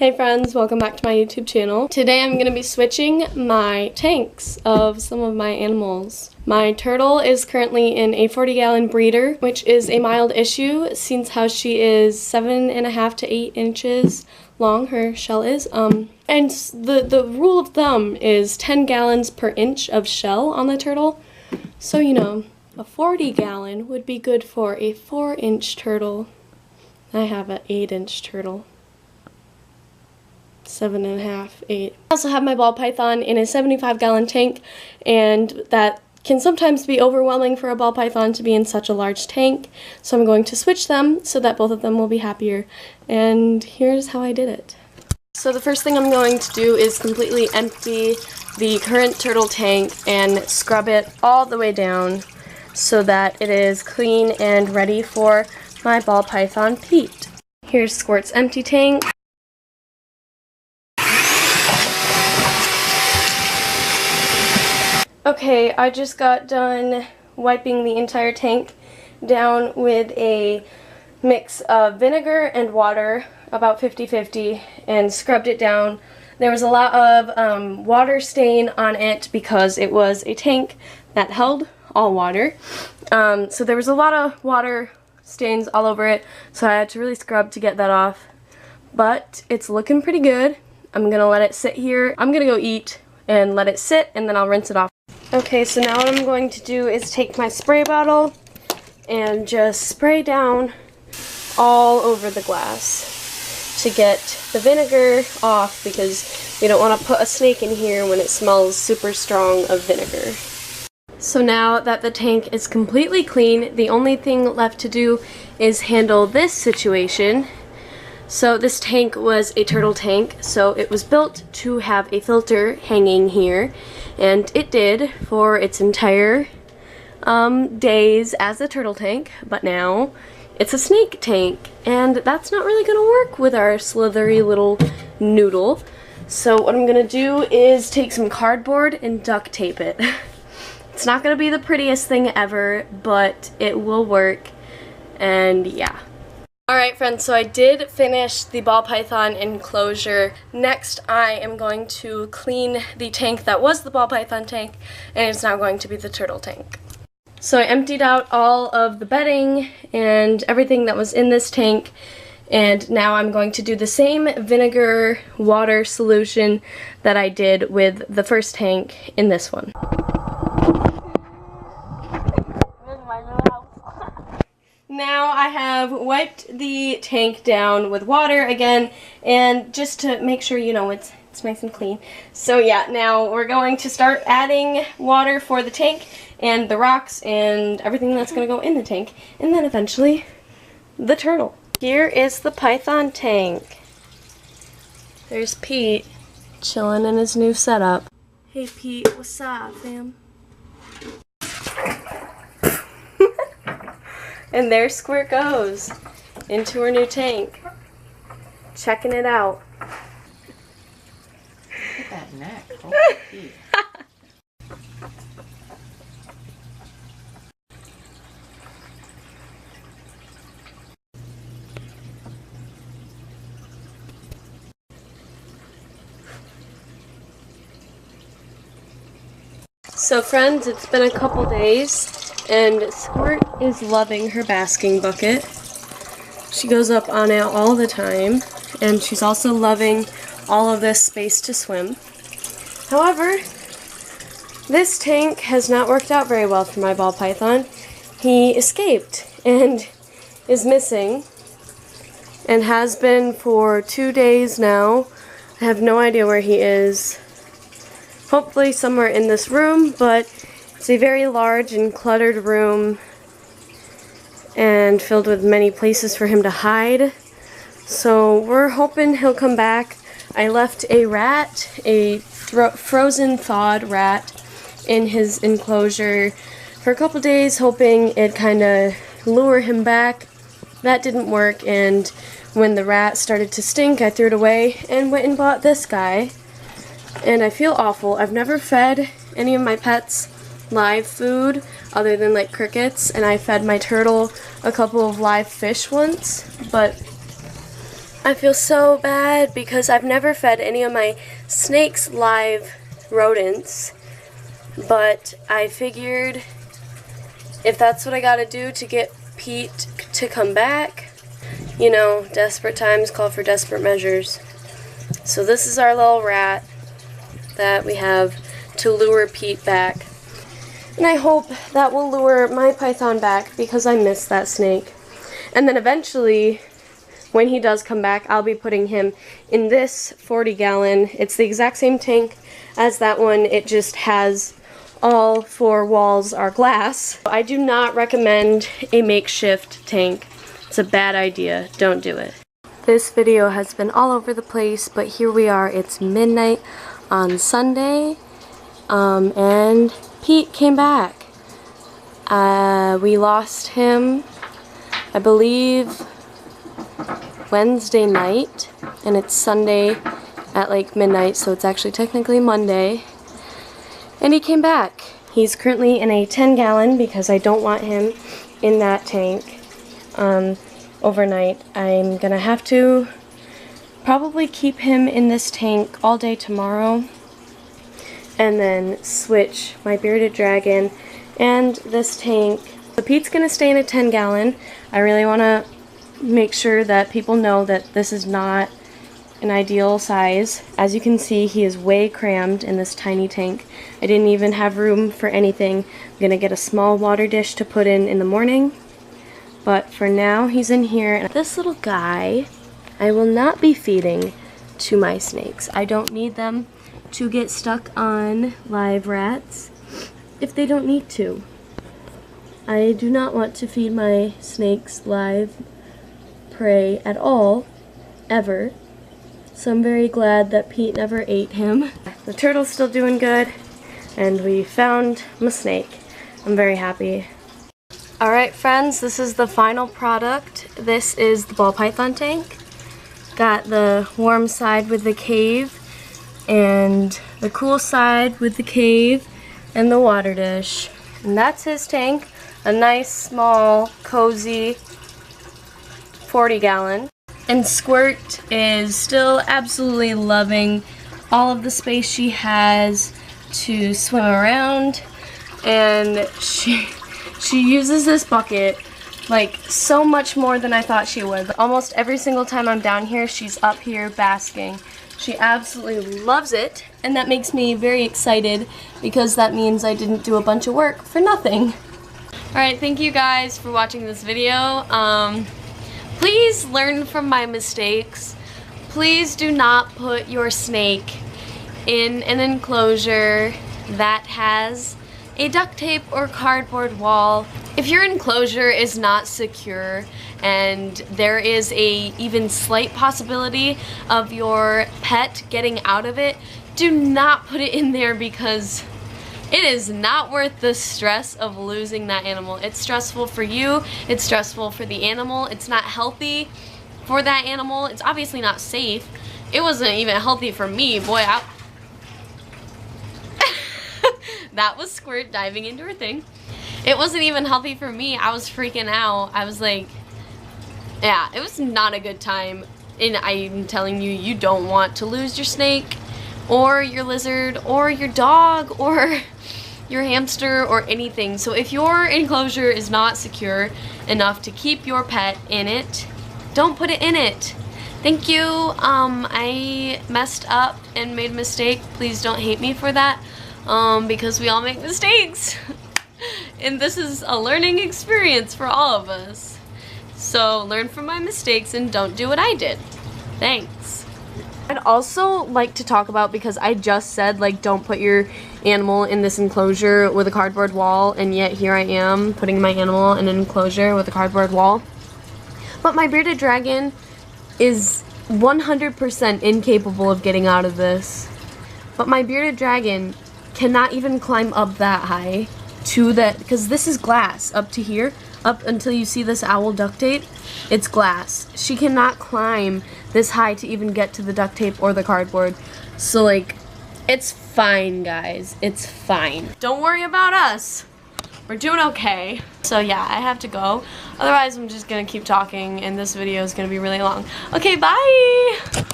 Hey friends, welcome back to my YouTube channel. Today I'm going to be switching my tanks of some of my animals. My turtle is currently in a 40-gallon breeder, which is a mild issue since how she is 7.5 to 8 inches long, her shell is. And the rule of thumb is 10 gallons per inch of shell on the turtle. So, you know, a 40-gallon would be good for a 4-inch turtle. I have an 8-inch turtle. 7.5, 8. I also have my ball python in a 75-gallon tank, and that can sometimes be overwhelming for a ball python to be in such a large tank. So I'm going to switch them so that both of them will be happier. And here's how I did it. So the first thing I'm going to do is completely empty the current turtle tank and scrub it all the way down so that it is clean and ready for my ball python Pete. Here's Squirt's empty tank. Okay, I just got done wiping the entire tank down with a mix of vinegar and water, about 50-50, and scrubbed it down. There was a lot of water stain on it because it was a tank that held all water. So there was a lot of water stains all over it, so I had to really scrub to get that off. But it's looking pretty good. I'm gonna let it sit here. I'm gonna go eat and let it sit, and then I'll rinse it off. Okay, so now what I'm going to do is take my spray bottle and just spray down all over the glass to get the vinegar off, because we don't want to put a snake in here when it smells super strong of vinegar. So now that the tank is completely clean, the only thing left to do is handle this situation. So this tank was a turtle tank, so it was built to have a filter hanging here, and it did for its entire days as a turtle tank, but now it's a snake tank, and that's not really going to work with our slithery little noodle. So what I'm going to do is take some cardboard and duct tape it. It's not going to be the prettiest thing ever, but it will work, and yeah. Alright friends, so I did finish the ball python enclosure. Next I am going to clean the tank that was the ball python tank, and it's now going to be the turtle tank. So I emptied out all of the bedding and everything that was in this tank, and now I'm going to do the same vinegar water solution that I did with the first tank in this one. Now I have wiped the tank down with water again, and just to make sure, you know, it's nice and clean. So yeah, now we're going to start adding water for the tank and the rocks and everything that's going to go in the tank, and then eventually the turtle. Here is the python tank. There's Pete chilling in his new setup. Hey Pete, what's up, fam? And there Squirt goes into her new tank, checking it out. Look at that neck. Oh, So friends, it's been a couple days, and Squirt is loving her basking bucket. She goes up on it all the time, and she's also loving all of this space to swim. However, this tank has not worked out very well for my ball python. He escaped and is missing, and has been for 2 days now. I have no idea where he is. Hopefully somewhere in this room, but it's a very large and cluttered room and filled with many places for him to hide. So we're hoping he'll come back. I left a rat, a frozen thawed rat, in his enclosure for a couple days, hoping it'd kind of lure him back. That didn't work, and when the rat started to stink, I threw it away and went and bought this guy. And I feel awful. I've never fed any of my pets live food other than like crickets, and I fed my turtle a couple of live fish once, but I feel so bad because I've never fed any of my snakes live rodents, but I figured if that's what I gotta do to get Pete to come back, you know, desperate times call for desperate measures. So this is our little rat that we have to lure Pete back. And I hope that will lure my python back because I miss that snake. And then eventually, when he does come back, I'll be putting him in this 40-gallon. It's the exact same tank as that one. It just has all 4 walls are glass. I do not recommend a makeshift tank. It's a bad idea. Don't do it. This video has been all over the place, but here we are. It's midnight on Sunday, and Pete came back. We lost him, I believe, Wednesday night, and it's Sunday at like midnight, so it's actually technically Monday. And he came back. He's currently in a 10-gallon because I don't want him in that tank overnight. I'm gonna have to probably keep him in this tank all day tomorrow and then switch my bearded dragon and this tank. So Pete's gonna stay in a 10-gallon. I really want to make sure that people know that this is not an ideal size. As you can see, he is way crammed in this tiny tank. I didn't even have room for anything. I'm gonna get a small water dish to put in the morning, but for now he's in here. And this little guy I will not be feeding to my snakes. I don't need them to get stuck on live rats if they don't need to. I do not want to feed my snakes live prey at all, ever. So I'm very glad that Pete never ate him. The turtle's still doing good, and we found my snake. I'm very happy. Alright friends, this is the final product. This is the ball python tank. Got the warm side with the cave, and the cool side with the cave, and the water dish. And that's his tank. A nice, small, cozy 40-gallon. And Squirt is still absolutely loving all of the space she has to swim around, and she uses this bucket like so much more than I thought she would. Almost every single time I'm down here, she's up here basking. She absolutely loves it, and that makes me very excited because that means I didn't do a bunch of work for nothing. Alright, thank you guys for watching this video. Please learn from my mistakes. Please do not put your snake in an enclosure that has a duct tape or cardboard wall. If your enclosure is not secure and there is a even slight possibility of your pet getting out of it, do not put it in there because it is not worth the stress of losing that animal. It's stressful for you, it's stressful for the animal, it's not healthy for that animal, it's obviously not safe. It wasn't even healthy for me, boy. That was Squirt diving into her thing. It wasn't even healthy for me. I was freaking out. I was like, yeah, it was not a good time. And I'm telling you, you don't want to lose your snake or your lizard or your dog or your hamster or anything. So if your enclosure is not secure enough to keep your pet in it, don't put it in it. Thank you. I messed up and made a mistake. Please don't hate me for that, because we all make mistakes. And this is a learning experience for all of us. So learn from my mistakes and don't do what I did. Thanks. I'd also like to talk about, because I just said like don't put your animal in this enclosure with a cardboard wall, and yet here I am putting my animal in an enclosure with a cardboard wall. But my bearded dragon is 100% incapable of getting out of this. But my bearded dragon cannot even climb up that high to that, because this is glass up to here, up until you see this owl duct tape, it's glass. She cannot climb this high to even get to the duct tape or the cardboard. So like, it's fine guys, it's fine. Don't worry about us. we're doing okay. So yeah, I have to go. Otherwise, I'm just gonna keep talking and this video is gonna be really long. Okay, bye!